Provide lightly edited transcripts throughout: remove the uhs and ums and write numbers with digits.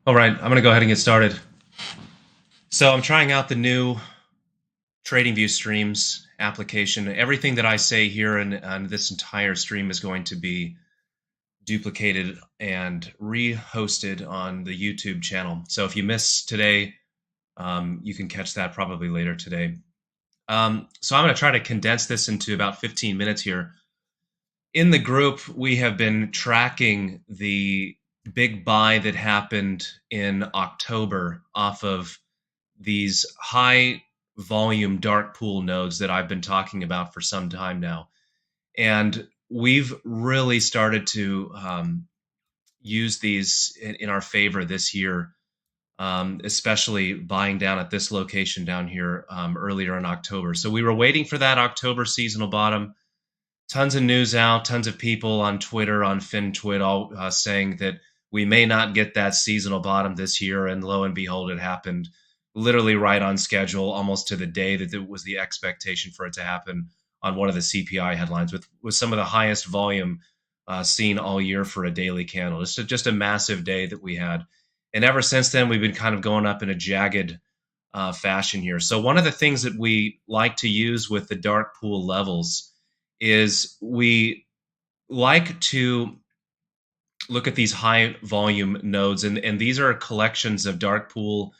All right, I'm going to go ahead and get started. So I'm trying out the new TradingView Streams application. Everything that I say here and this entire stream is going to be duplicated and re-hosted on the YouTube channel. So if you miss today, you can catch that probably later today. So I'm going to try to condense this into about 15 minutes here. In the group, we have been tracking the big buy that happened in October off of these high volume dark pool nodes that I've been talking about for some time now. And we've really started to use these in our favor this year, especially buying down at this location down here earlier in October. So we were waiting for that October seasonal bottom. Tons of news out, tons of people on Twitter, on FinTwit, all saying that we may not get that seasonal bottom this year. And lo and behold, it happened literally right on schedule, almost to the day that it was the expectation for it to happen on one of the CPI headlines with some of the highest volume seen all year for a daily candle. It's just a massive day that we had. And ever since then, we've been kind of going up in a jagged fashion here. So one of the things that we like to use with the dark pool levels is we like to look at these high volume nodes, and these are collections of dark pool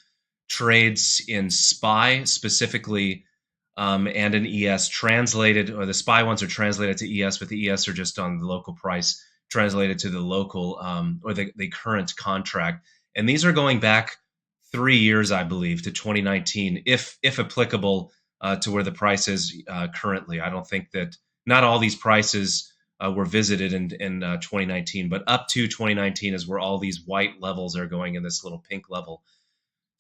trades in SPY specifically, and in ES translated, or the SPY ones are translated to ES, but the ES are just on the local price translated to the local or the current contract. And these are going back 3 years, I believe, to 2019, if applicable, to where the price is currently. I don't think that not all these prices were visited in 2019, but up to 2019 is where all these white levels are going in this little pink level.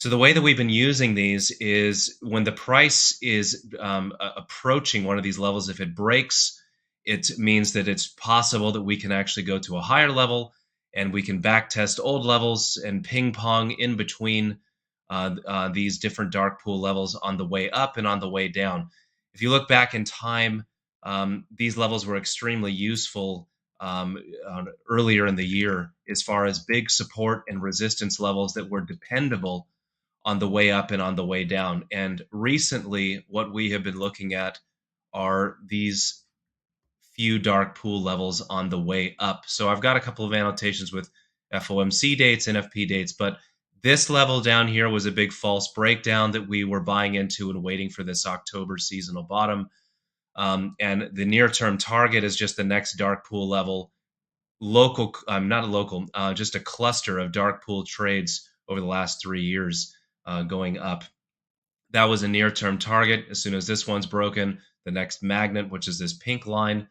So the way that we've been using these is when the price is approaching one of these levels, if it breaks, it means that it's possible that we can actually go to a higher level and we can back test old levels and ping pong in between these different dark pool levels on the way up and on the way down. If you look back in time, these levels were extremely useful earlier in the year as far as big support and resistance levels that were dependable on the way up and on the way down. And recently, what we have been looking at are these few dark pool levels on the way up. So I've got a couple of annotations with FOMC dates, NFP dates, but this level down here was a big false breakdown that we were buying into and waiting for this October seasonal bottom. And the near-term target is just the next dark pool level, local, not a local, just a cluster of dark pool trades over the last 3 years going up. That was a near-term target. As soon as this one's broken, the next magnet, which is this pink line,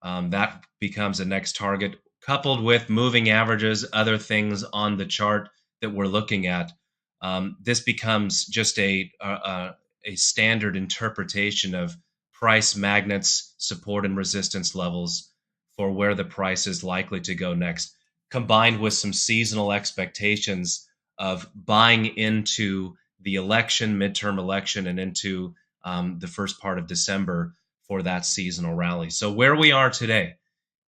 that becomes the next target, coupled with moving averages, other things on the chart that we're looking at. This becomes just a standard interpretation of price magnets, support and resistance levels for where the price is likely to go next, combined with some seasonal expectations of buying into the election, midterm election, and into the first part of December for that seasonal rally. So where we are today,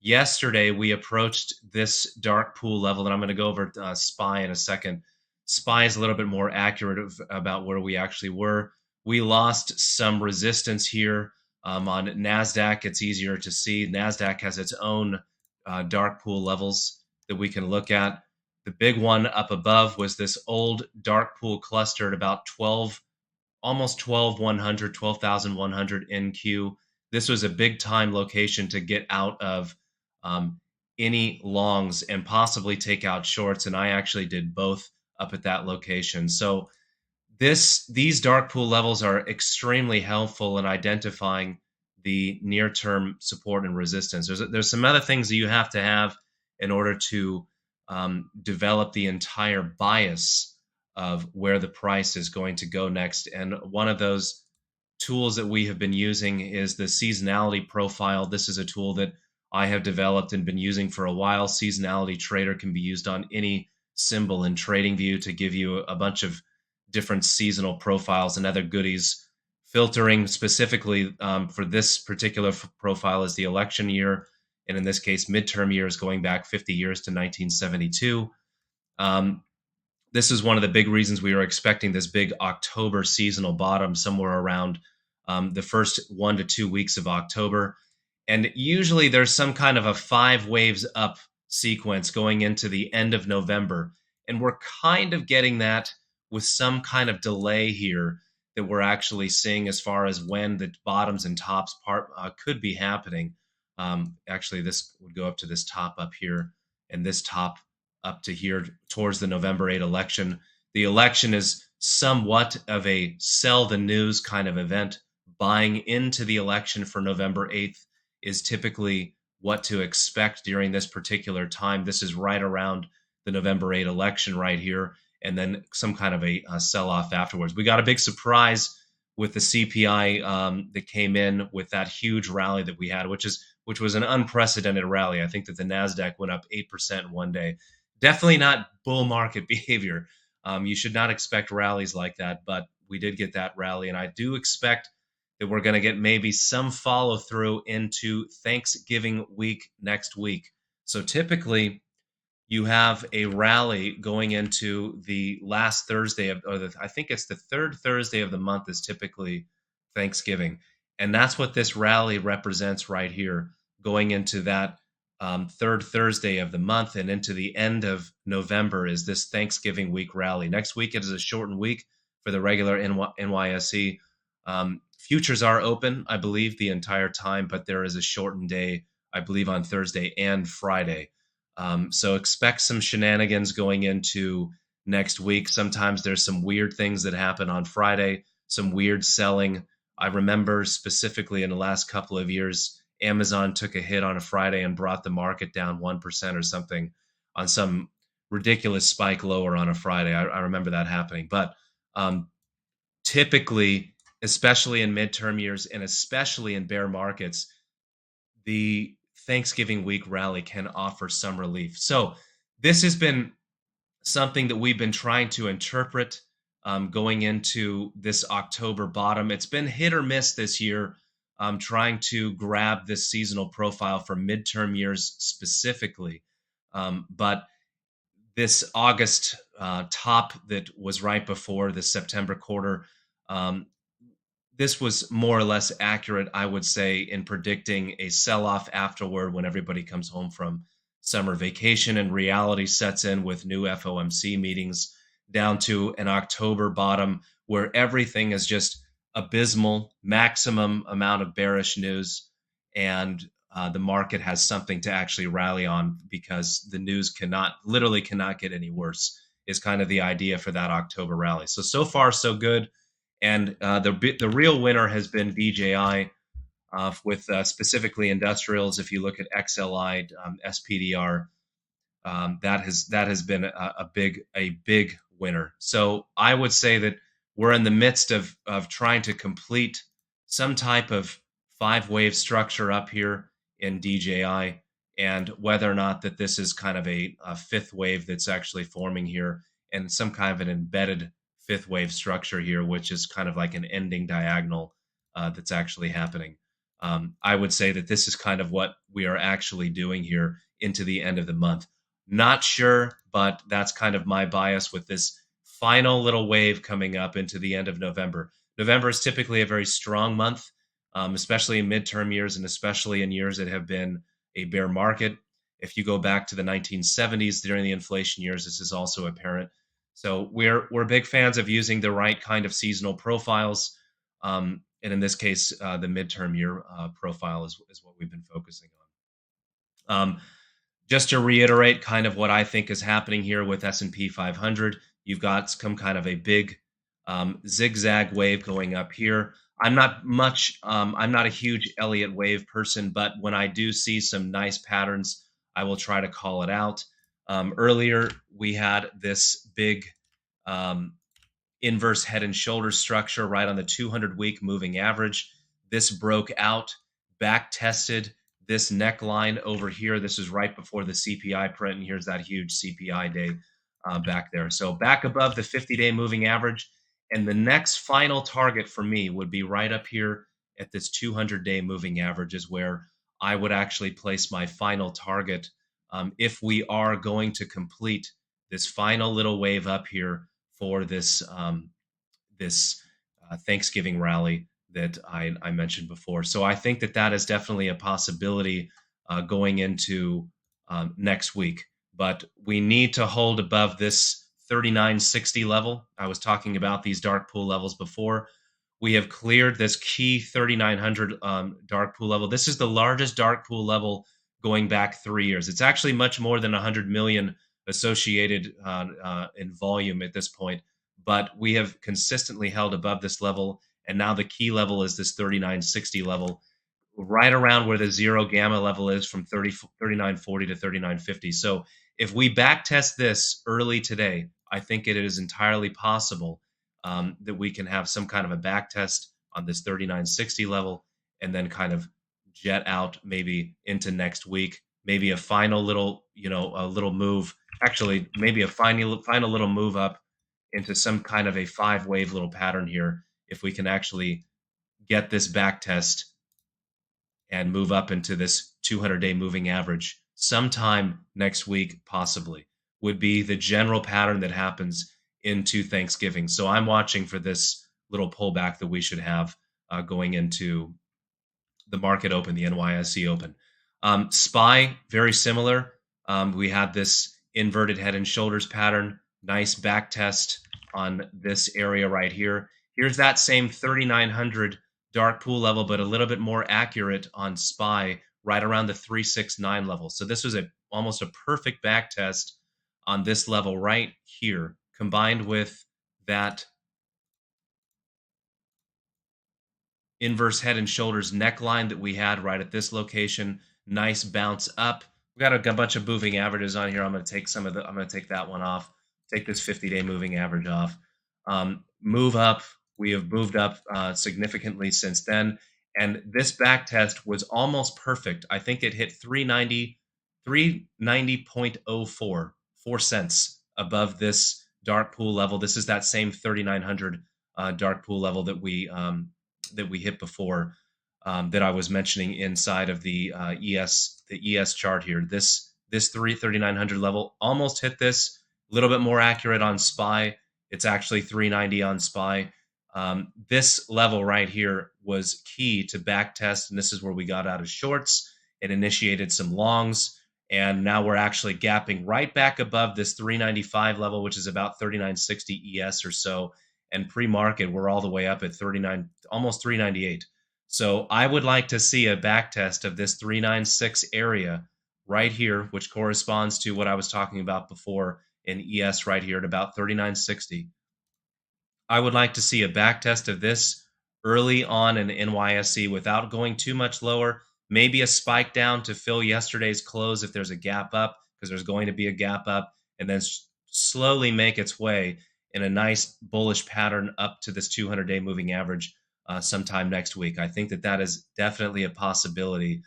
yesterday we approached this dark pool level, and I'm going to go over SPY in a second. SPY is a little bit more accurate about where we actually were. We lost some resistance here on NASDAQ. It's easier to see. NASDAQ has its own dark pool levels that we can look at. The big one up above was this old dark pool cluster at about 12, almost 12,100, 12,100 NQ. This was a big time location to get out of any longs and possibly take out shorts. And I actually did both up at that location. So these dark pool levels are extremely helpful in identifying the near-term support and resistance. There's some other things that you have to have in order to develop the entire bias of where the price is going to go next. And one of those tools that we have been using is the seasonality profile. This is a tool that I have developed and been using for a while. Seasonality Trader can be used on any symbol in TradingView to give you a bunch of different seasonal profiles and other goodies. Filtering specifically for this particular profile is the election year, and in this case, midterm years going back 50 years to 1972. This is one of the big reasons we were expecting this big October seasonal bottom somewhere around the first 1 to 2 weeks of October. And usually there's some kind of a five waves up sequence going into the end of November. And we're kind of getting that with some kind of delay here that we're actually seeing as far as when the bottoms and tops part could be happening. Actually, this would go up to this top up here and this top up to here towards the November 8 election. The election is somewhat of a sell the news kind of event. Buying into the election for November 8th is typically what to expect during this particular time. This is right around the November 8 election right here, and then some kind of a sell off afterwards. We got a big surprise with the CPI that came in with that huge rally that we had, which was an unprecedented rally. I think that the Nasdaq went up 8% in one day. Definitely not bull market behavior. You should not expect rallies like that, but we did get that rally, and I do expect that we're going to get maybe some follow through into Thanksgiving week next week. So typically, you have a rally going into the last Thursday of, I think it's the third Thursday of the month is typically Thanksgiving, and that's what this rally represents right here, going into that third Thursday of the month and into the end of November is this Thanksgiving week rally. Next week it is a shortened week for the regular NYSE. Futures are open, I believe, the entire time, but there is a shortened day, I believe, on Thursday and Friday. So expect some shenanigans going into next week. Sometimes there's some weird things that happen on Friday, some weird selling. I remember specifically in the last couple of years, Amazon took a hit on a Friday and brought the market down 1% or something on some ridiculous spike lower on a Friday. I remember that happening. But typically, especially in midterm years and especially in bear markets, the Thanksgiving week rally can offer some relief. So this has been something that we've been trying to interpret going into this October bottom. It's been hit or miss this year, trying to grab this seasonal profile for midterm years specifically. But this August top that was right before the September quarter, this was more or less accurate, I would say, in predicting a sell off afterward when everybody comes home from summer vacation and reality sets in with new FOMC meetings, down to an October bottom where everything is just abysmal, maximum amount of bearish news, and the market has something to actually rally on because the news literally cannot get any worse, is kind of the idea for that October rally. So far, so good. And the real winner has been DJI with specifically industrials. If you look at XLI, SPDR, that has been a big winner. So I would say that we're in the midst of trying to complete some type of five wave structure up here in DJI, and whether or not that this is kind of a fifth wave that's actually forming here, and some kind of an embedded fifth wave structure here, which is kind of like an ending diagonal that's actually happening. I would say that this is kind of what we are actually doing here into the end of the month. Not sure, but that's kind of my bias with this final little wave coming up into the end of November. November is typically a very strong month, especially in midterm years and especially in years that have been a bear market. If you go back to the 1970s during the inflation years, this is also apparent. So we're big fans of using the right kind of seasonal profiles, and in this case, the midterm year profile is what we've been focusing on. Just to reiterate, kind of what I think is happening here with S&P 500, you've got some kind of a big zigzag wave going up here. I'm not a huge Elliott wave person, but when I do see some nice patterns, I will try to call it out. Earlier, we had this big inverse head and shoulders structure right on the 200-week moving average. This broke out, back tested this neckline over here. This is right before the CPI print, and here's that huge CPI day back there. So back above the 50-day moving average, and the next final target for me would be right up here at this 200-day moving average is where I would actually place my final target if we are going to complete this final little wave up here for this Thanksgiving rally that I mentioned before. So I think that that is definitely a possibility going into next week. But we need to hold above this 3960 level. I was talking about these dark pool levels before. We have cleared this key 3900 dark pool level. This is the largest dark pool level going back 3 years. It's actually much more than 100 million associated in volume at this point, but we have consistently held above this level. And now the key level is this 3960 level, right around where the zero gamma level is from 3940 to 3950. So if we back test this early today, I think it is entirely possible that we can have some kind of a back test on this 3960 level and then kind of jet out maybe into next week, maybe a final little, a little move, actually maybe a final little move up into some kind of a 5 wave little pattern here if we can actually get this back test and move up into this 200-day moving average sometime next week, possibly, would be the general pattern that happens into Thanksgiving. So I'm watching for this little pullback that we should have going into the market open, the NYSE open. SPY, very similar. We had this inverted head and shoulders pattern, nice back test on this area right here. Here's that same 3900 dark pool level, but a little bit more accurate on SPY, right around the 369 level. So this was almost a perfect back test on this level right here, combined with that inverse head and shoulders neckline that we had right at this location. Nice bounce up. We got a bunch of moving averages on here. I'm going to take I'm going to take that one off. Take this 50-day moving average off. Move up. We have moved up significantly since then. And this back test was almost perfect. I think it hit 390.04, 4 cents above this dark pool level. This is that same 3900 dark pool level that we hit before, that I was mentioning inside of the ES chart here. This 3900 level almost hit this. A little bit more accurate on SPY. It's actually 390 on SPY. This level right here was key to back test, and this is where we got out of shorts. It initiated some longs, and now we're actually gapping right back above this 395 level, which is about 3960 ES or so. And pre-market, we're all the way up at 39, almost 398. So I would like to see a back test of this 396 area right here, which corresponds to what I was talking about before in ES right here at about 3960. I would like to see a back test of this early on in NYSE without going too much lower, maybe a spike down to fill yesterday's close if there's a gap up, because there's going to be a gap up, and then slowly make its way in a nice bullish pattern up to this 200-day moving average sometime next week. I think that that is definitely a possibility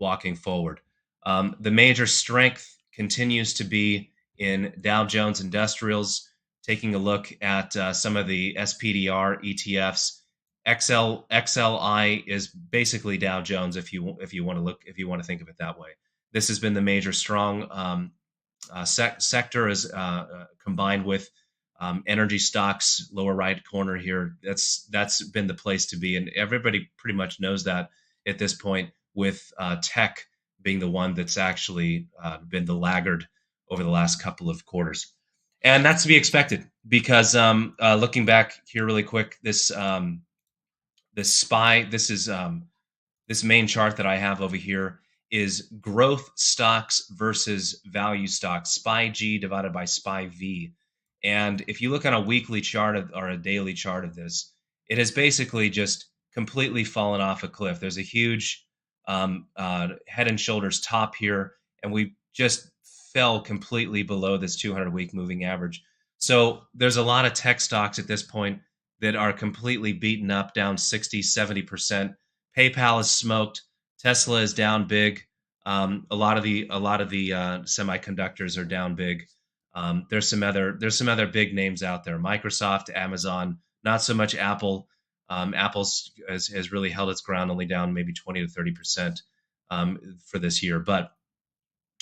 walking forward. The major strength continues to be in Dow Jones Industrials. Taking a look at some of the SPDR ETFs, XLI is basically Dow Jones if you want to think of it that way. This has been the major strong sector, is combined with energy stocks, lower right corner here. That's been the place to be, and everybody pretty much knows that at this point, with tech being the one that's actually been the laggard over the last couple of quarters. And that's to be expected, because looking back here really quick, this SPY, this main chart that I have over here is growth stocks versus value stocks, SPY G divided by SPY V. And if you look on a weekly chart or a daily chart of this, it has basically just completely fallen off a cliff. There's a huge head and shoulders top here, and we just fell completely below this 200-week moving average. So there's a lot of tech stocks at this point that are completely beaten up, down 60, 70%. PayPal is smoked. Tesla is down big. A lot of the semiconductors are down big. There's some other big names out there. Microsoft, Amazon, not so much Apple. Apple has really held its ground, only down maybe 20 to 30% for this year. But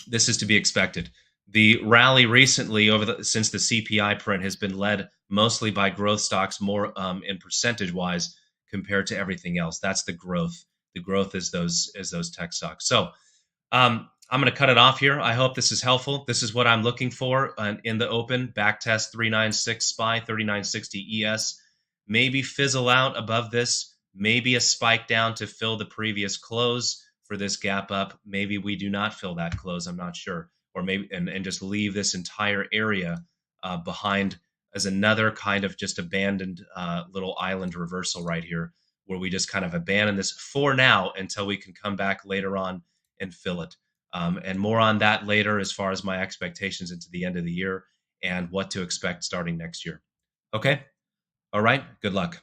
this is to be expected. The rally recently since the CPI print has been led mostly by growth stocks more in percentage wise compared to everything else. That's the growth. The growth is those tech stocks. So I'm going to cut it off here. I hope this is helpful. This is what I'm looking for in the open. Backtest 396 SPY, 3960 ES. Maybe fizzle out above this. Maybe a spike down to fill the previous close for this gap up. Maybe we do not fill that close. I'm not sure. Or maybe, and just leave this entire area behind as another kind of just abandoned little island reversal right here, where we just kind of abandon this for now until we can come back later on and fill it. And more on that later as far as my expectations into the end of the year and what to expect starting next year. Okay. All right. Good luck.